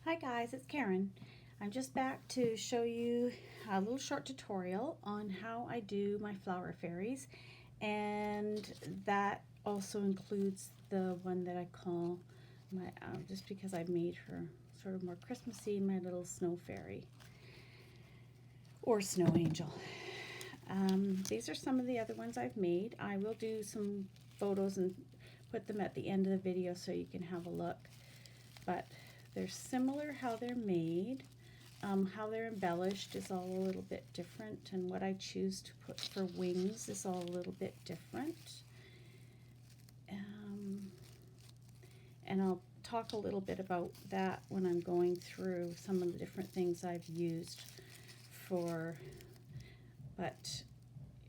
Hi guys, it's Karen. I'm just back to show you a little short tutorial on how I do my flower fairies, and that also includes the one that I call my, just because I made her sort of more Christmassy, my little snow fairy or snow angel. These are some of the other ones I've made. I will do some photos and put them at the end of the video so you can have a look, but they're similar how they're made. How they're embellished is all a little bit different, and what I choose to put for wings is all a little bit different. And I'll talk a little bit about that when I'm going through some of the different things I've used for, but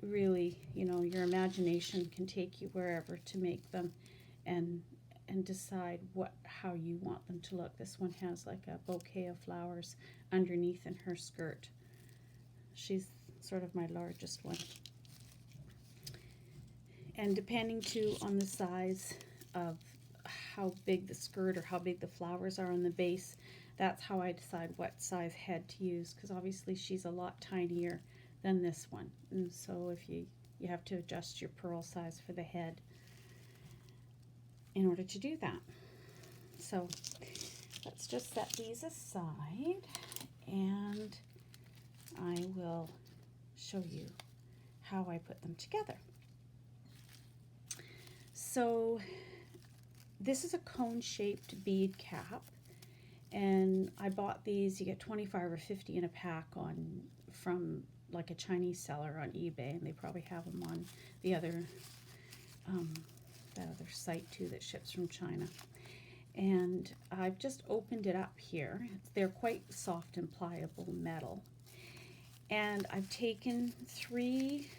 really, you know, your imagination can take you wherever to make them and decide how you want them to look. This one has like a bouquet of flowers underneath in her skirt. She's sort of my largest one. And depending too on the size of how big the skirt or how big the flowers are on the base, that's how I decide what size head to use, because obviously she's a lot tinier than this one, and so if you have to adjust your pearl size for the head in order to do that. So let's just set these aside and I will show you how I put them together. So this is a cone-shaped bead cap, and I bought these. You get 25 or 50 in a pack from like a Chinese seller on eBay, and they probably have them on the other that other site too that ships from China. And I've just opened it up here. They're quite soft and pliable metal, and I've taken 3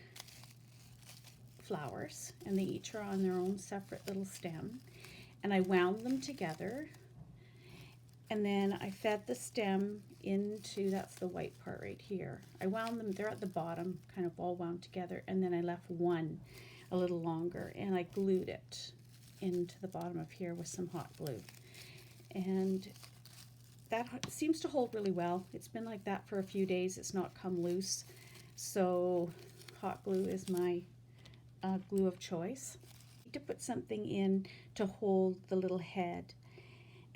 flowers, and they each are on their own separate little stem, and I wound them together, and then I fed the stem into, that's the white part right here. I wound them, they're at the bottom, kind of all wound together, and then I left one a little longer, and I glued it into the bottom of here with some hot glue. And that seems to hold really well. It's been like that for a few days. It's not come loose. So hot glue is my glue of choice. To put something in to hold the little head,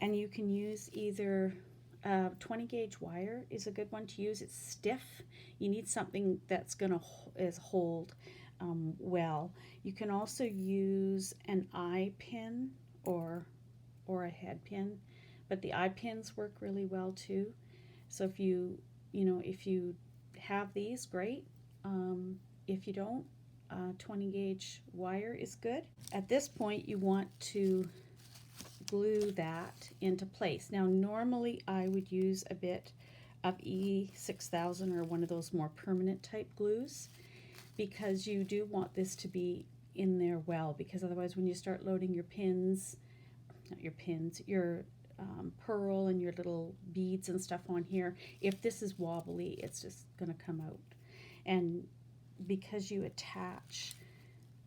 and you can use either 20 gauge wire is a good one to use. It's stiff. You need something that's gonna hold well. You can also use an eye pin or a head pin, but the eye pins work really well too. So if you have these, great. If you don't, 20 gauge wire is good. At this point, you want to glue that into place. Now normally I would use a bit of E6000 or one of those more permanent type glues, because you do want this to be in there well, because otherwise when you start loading your pins, not your pins, your pearl and your little beads and stuff on here, if this is wobbly, it's just gonna come out. And because you attach,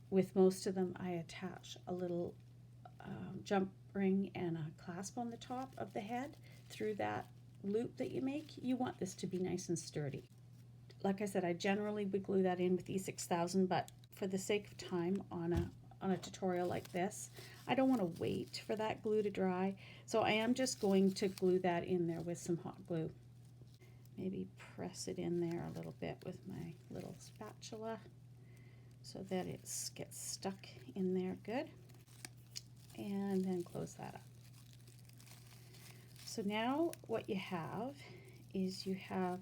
with most of them I attach a little jump ring and a clasp on the top of the head through that loop that you make. You want this to be nice and sturdy. Like I said, I generally would glue that in with E6000, but for the sake of time on a tutorial like this, I don't want to wait for that glue to dry, so I am just going to glue that in there with some hot glue. Maybe press it in there a little bit with my little spatula so that it gets stuck in there good, and then close that up. So now what you have is you have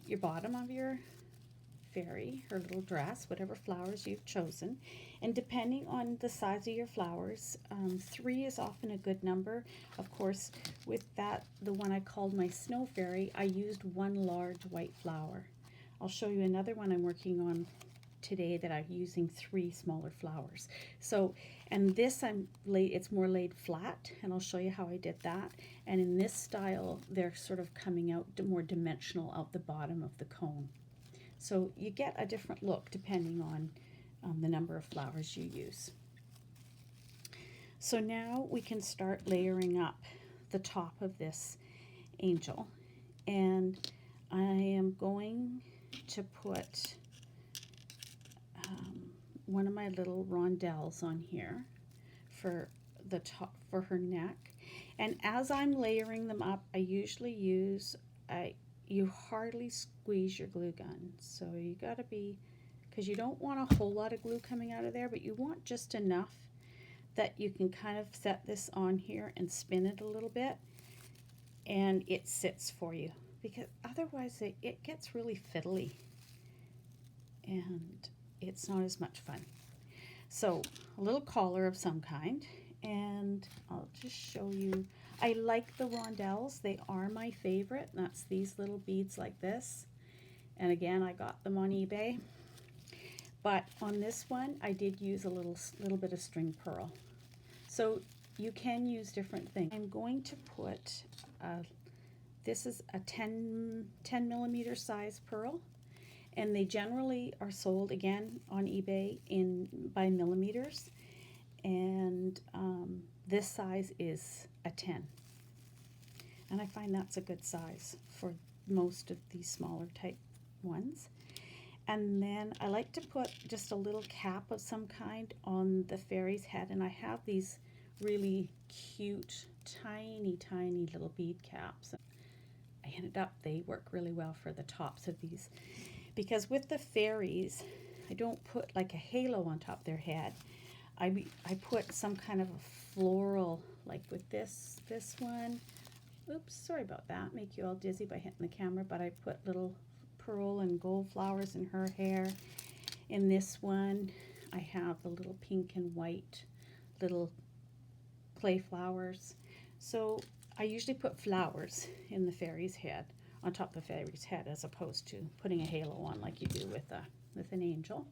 your bottom of your fairy, her little dress, whatever flowers you've chosen, and depending on the size of your flowers, 3 is often a good number. Of course, with that, the one I called my snow fairy, I used 1 large white flower. I'll show you another one I'm working on today that I'm using 3 smaller flowers. So, and this it's more laid flat, and I'll show you how I did that. And in this style, they're sort of coming out more dimensional out the bottom of the cone. So you get a different look depending on the number of flowers you use. So now we can start layering up the top of this, angel, and I am going to put one of my little rondelles on here for the top, for her neck. And as I'm layering them up, I usually use, you hardly squeeze your glue gun. So you gotta be, because you don't want a whole lot of glue coming out of there, but you want just enough that you can kind of set this on here and spin it a little bit and it sits for you, because otherwise it gets really fiddly and it's not as much fun. So a little collar of some kind, and I'll just show you. I like the rondelles. They are my favorite. That's these little beads like this. And again, I got them on eBay. But on this one, I did use a little bit of string pearl. So you can use different things. I'm going to put, this is a 10 millimeter size pearl. And they generally are sold, again, on eBay by millimeters. And this size is a 10. And I find that's a good size for most of these smaller type ones. And then I like to put just a little cap of some kind on the fairy's head. And I have these really cute, tiny, tiny little bead caps. I ended up, they work really well for the tops of these. Because with the fairies, I don't put like a halo on top of their head. I put some kind of a floral, like with this one. Oops, sorry about that. Make you all dizzy by hitting the camera, but I put little pearl and gold flowers in her hair. In this one, I have the little pink and white little clay flowers. So I usually put flowers in the fairy's head, on top of the fairy's head, as opposed to putting a halo on like you do with an angel.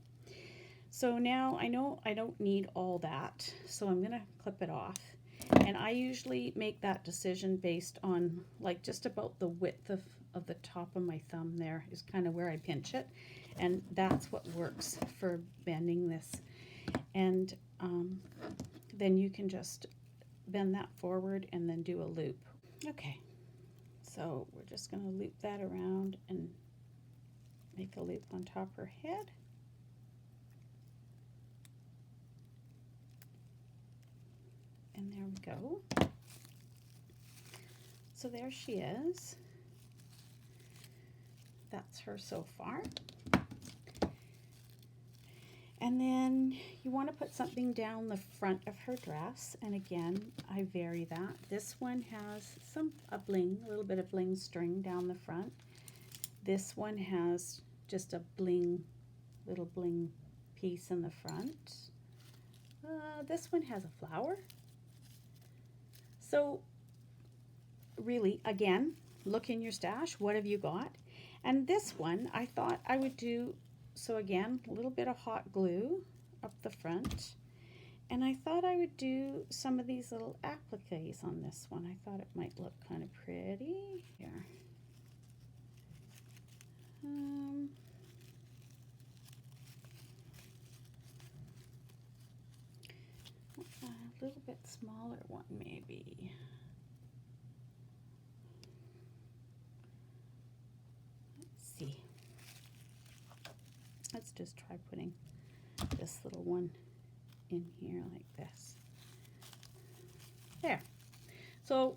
So now I know I don't need all that, so I'm gonna clip it off. And I usually make that decision based on like just about the width of the top of my thumb. There is kind of where I pinch it, and that's what works for bending this. And then you can just bend that forward and then do a loop. Okay, so we're just going to loop that around and make a loop on top of her head. And there we go. So there she is. That's her so far. And then you want to put something down the front of her dress. And again, I vary that. This one has a little bit of bling string down the front. This one has just a little bling piece in the front. This one has a flower. So really, again, look in your stash. What have you got? And this one, I thought I would do, so again, a little bit of hot glue up the front. And I thought I would do some of these little appliques on this one. I thought it might look kind of pretty. Here. A little bit smaller one maybe. Let's see. Let's just try putting this little one in here like this. There. So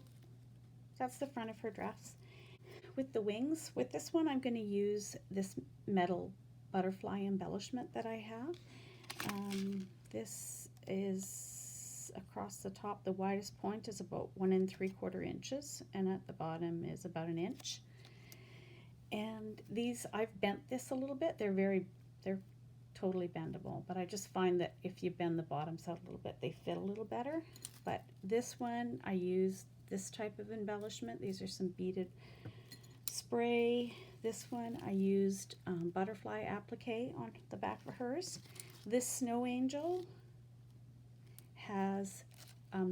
that's the front of her dress. With the wings, with this one I'm going to use this metal butterfly embellishment that I have. This is across the top. The widest point is about 1 3/4 inches, and at the bottom is about 1 inch. And these, I've bent this a little bit. They're totally bendable, but I just find that if you bend the bottoms out a little bit, they fit a little better. But this one, I used this type of embellishment. These are some beaded spray. This one, I used butterfly applique on the back of hers. This snow angel has,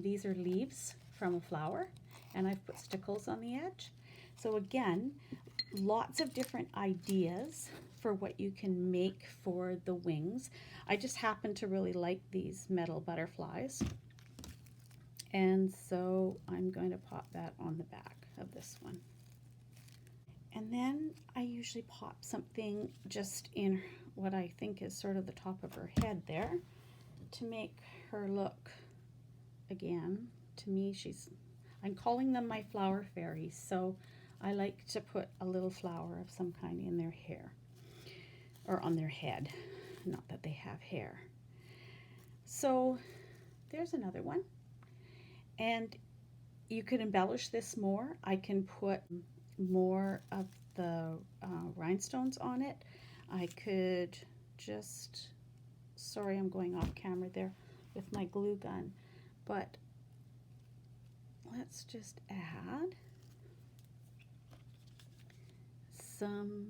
these are leaves from a flower, and I've put stickles on the edge. So again, lots of different ideas for what you can make for the wings. I just happen to really like these metal butterflies, and so I'm going to pop that on the back of this one. And then I usually pop something just in what I think is sort of the top of her head there to make her look, again, to me, I'm calling them my flower fairies, so I like to put a little flower of some kind in their hair, or on their head, not that they have hair. So there's another one, and you could embellish this more. I can put more of the rhinestones on it. I could just, sorry, I'm going off camera there with my glue gun, but let's just add some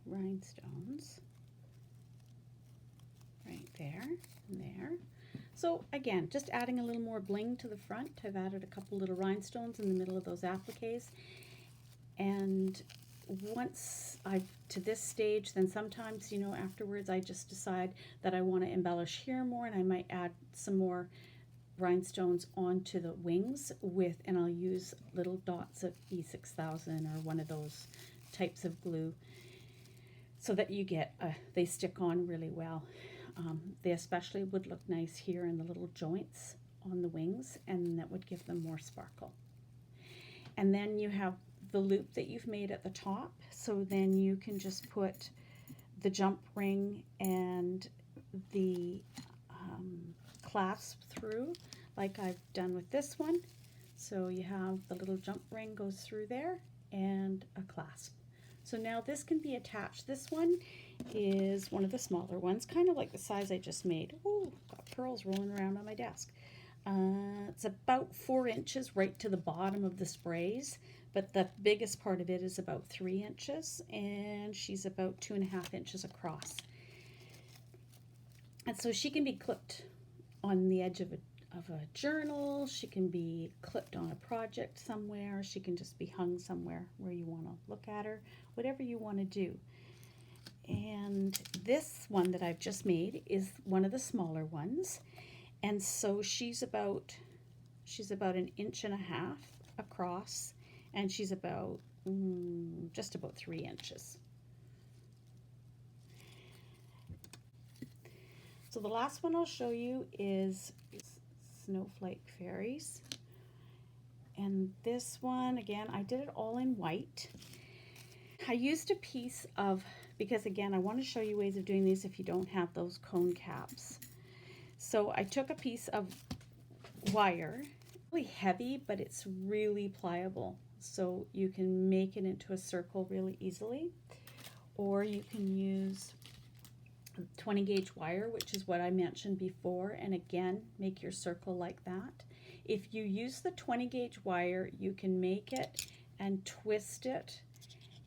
rhinestones right there and there. So again, just adding a little more bling to the front. I've added a couple little rhinestones in the middle of those appliques, and once I've to this stage, then sometimes, you know, afterwards I just decide that I want to embellish here more, and I might add some more rhinestones onto the wings and I'll use little dots of E6000 or one of those types of glue, so that you get they stick on really well. They especially would look nice here in the little joints on the wings, and that would give them more sparkle. And then you have the loop that you've made at the top, so then you can just put the jump ring and the clasp through, like I've done with this one. So you have the little jump ring goes through there and a clasp. So now this can be attached. This one is one of the smaller ones, kind of like the size I just made. Oh, got pearls rolling around on my desk. It's about 4 inches right to the bottom of the sprays, but the biggest part of it is about 3 inches, and she's about 2.5 inches across. And so she can be clipped on the edge of a journal, she can be clipped on a project somewhere, she can just be hung somewhere where you want to look at her, whatever you want to do. And this one that I've just made is one of the smaller ones, and so she's about 1.5 inches across, and she's about just about 3 inches. So the last one I'll show you is Snowflake Fairies, and this one, again, I did it all in white. I used a piece of, because again, I want to show you ways of doing these if you don't have those cone caps. So I took a piece of wire, really heavy, but it's really pliable, so you can make it into a circle really easily, or you can use 20 gauge wire, which is what I mentioned before, and again, make your circle like that. If you use the 20 gauge wire, you can make it and twist it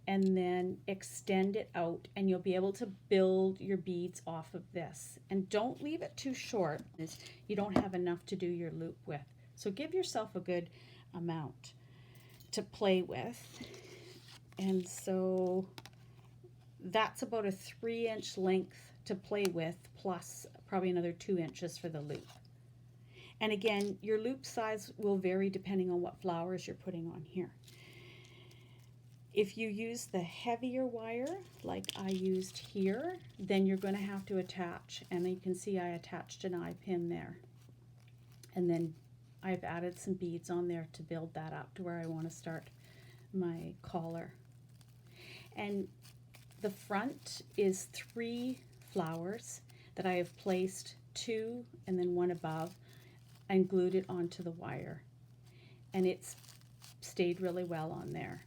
and then extend it out, and you'll be able to build your beads off of this. And don't leave it too short, as you don't have enough to do your loop with. So give yourself a good amount to play with. And so that's about a 3-inch length to play with, plus probably another 2 inches for the loop. And again, your loop size will vary depending on what flowers you're putting on here. If you use the heavier wire, like I used here, then you're going to have to attach, and you can see I attached an eye pin there. And then I've added some beads on there to build that up to where I want to start my collar. And the front is 3 flowers that I have placed 2 and then 1 above and glued it onto the wire, and it's stayed really well on there.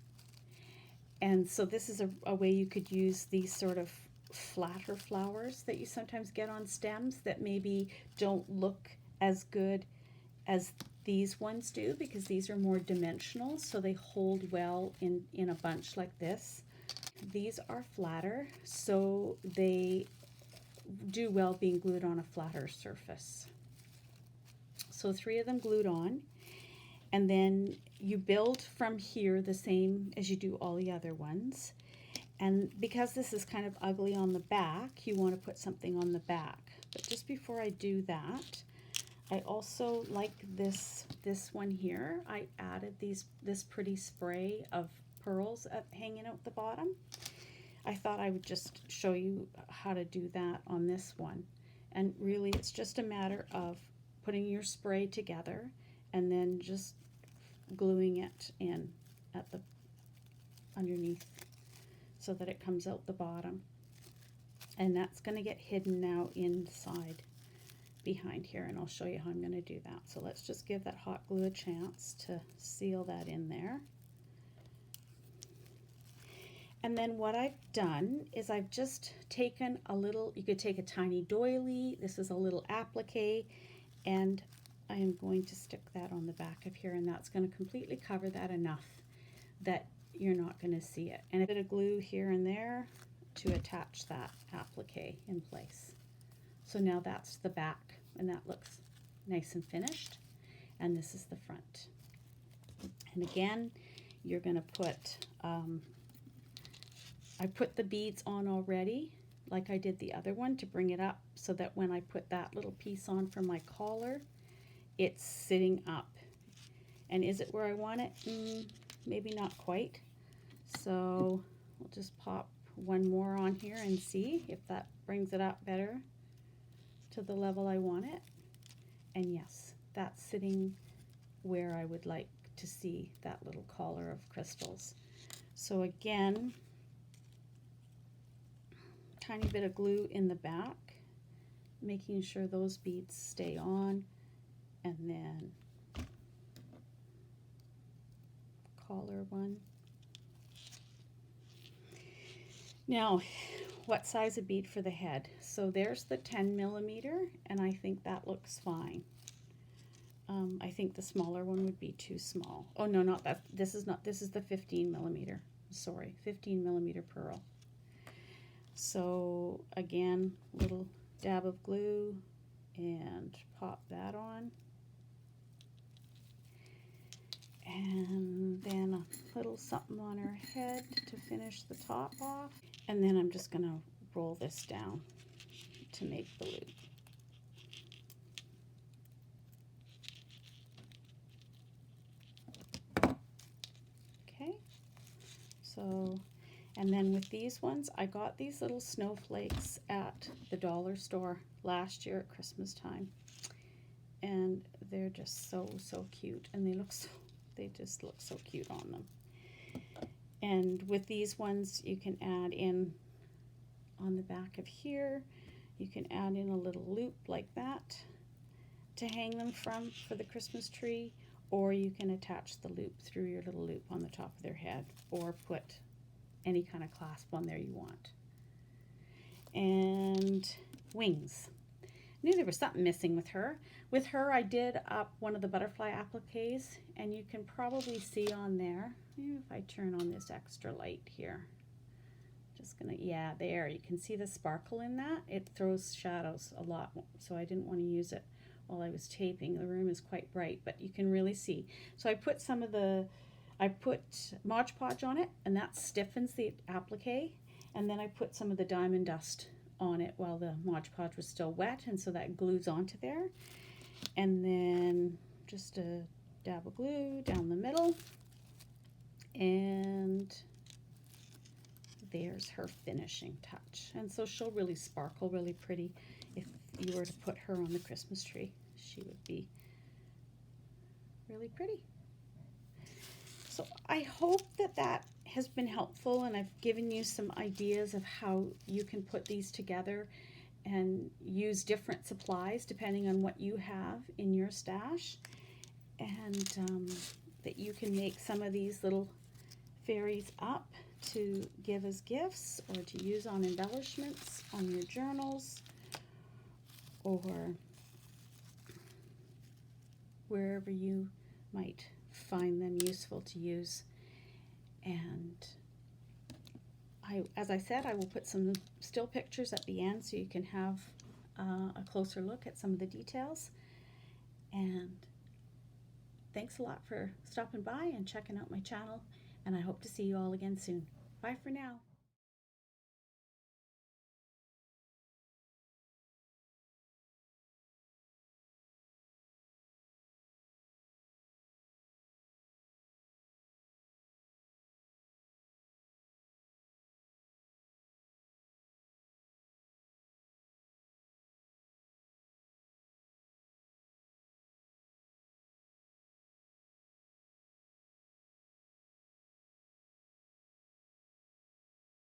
And so this is a way you could use these sort of flatter flowers that you sometimes get on stems that maybe don't look as good as these ones do, because these are more dimensional, so they hold well in a bunch like this. These are flatter, so they do well being glued on a flatter surface. So 3 of them glued on, and then you build from here the same as you do all the other ones. And because this is kind of ugly on the back, you want to put something on the back. But just before I do that, I also like this one here. I added this pretty spray of pearls hanging out the bottom. I thought I would just show you how to do that on this one. And really it's just a matter of putting your spray together and then just gluing it in at the underneath so that it comes out the bottom. And that's going to get hidden now inside behind here, and I'll show you how I'm going to do that. So let's just give that hot glue a chance to seal that in there. And then what I've done is I've just taken a little, you could take a tiny doily, this is a little applique, and I am going to stick that on the back of here, and that's going to completely cover that enough that you're not going to see it. And a bit of glue here and there to attach that applique in place. So now that's the back, and that looks nice and finished. And this is the front. And again, you're going to put, I put the beads on already, like I did the other one, to bring it up so that when I put that little piece on for my collar, it's sitting up. And is it where I want it? Maybe not quite. So we'll just pop one more on here and see if that brings it up better to the level I want it. And yes, that's sitting where I would like to see that little collar of crystals. So again, tiny bit of glue in the back, making sure those beads stay on, and then collar one. Now, what size of bead for the head? So there's the 10mm, and I think that looks fine. I think the smaller one would be too small. Oh no, not that. This is the 15mm. Sorry, 15mm pearl. So again, little dab of glue and pop that on. And then a little something on her head to finish the top off. And then I'm just going to roll this down to make the loop. Okay, so, and then with these ones, I got these little snowflakes at the dollar store last year at Christmas time. And they're just so cute, and they just look so cute on them. And with these ones, you can add in on the back of here, you can add in a little loop like that to hang them from for the Christmas tree, or you can attach the loop through your little loop on the top of their head, or put any kind of clasp on there you want. And wings. I knew there was something missing with her. With her, I did up one of the butterfly appliques, and you can probably see on there, maybe if I turn on this extra light here, just gonna, yeah, there, you can see the sparkle in that. It throws shadows a lot, so I didn't want to use it while I was taping. The room is quite bright, but you can really see. So I put some of the, I put Mod Podge on it, and that stiffens the applique, and then I put some of the diamond dust on it while the Mod Podge was still wet, and so that glues onto there. And then just a dab of glue down the middle, and there's her finishing touch. And so she'll really sparkle really pretty. If you were to put her on the Christmas tree, she would be really pretty. So I hope that that has been helpful, and I've given you some ideas of how you can put these together and use different supplies depending on what you have in your stash, and that you can make some of these little fairies up to give as gifts or to use on embellishments on your journals or wherever you might find them useful to use. And as I said, I will put some still pictures at the end so you can have a closer look at some of the details. And thanks a lot for stopping by and checking out my channel, and I hope to see you all again soon. Bye for now.